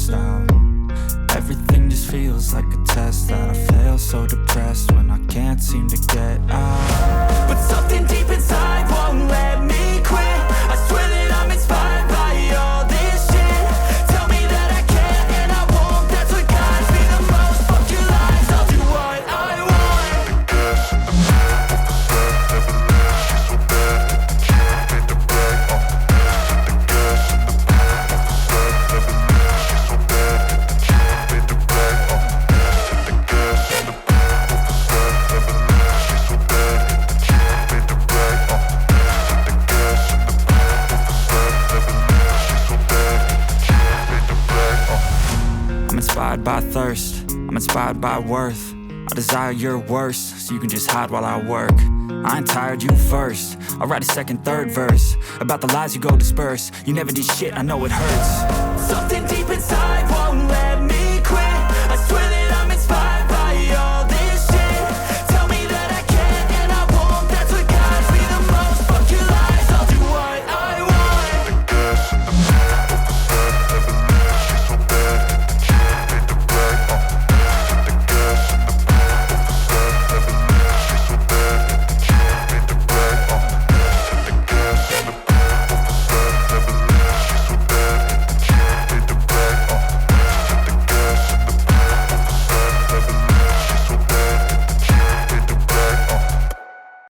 stressed out. Everything just feels like a test that I fail, so depressed when I can't seem to get out. But something deep inside won't let me quit. I swear that I'm inspired by all this shit. Tell me that I can and I won't, that's what guides me the most. Fuck your lies, I'll do what I want. The gas in the back of the set, never knew she's so bad. Can't wait to brag, the gas in the back of the set, never knew she's so bad. Can't wait to brag, the gas in the back of the set, never knew she's so bad. Can't wait to brag, the gas in the back of the set, never knew she's so bad. Can't wait to brag, I'm inspired by thirst, I'm inspired by worth. I desire your worst, so you can just hide while I work. I ain't tired, you first. I'll write a second, third verse about the lies you go disperse. You never did shit, I know it hurts.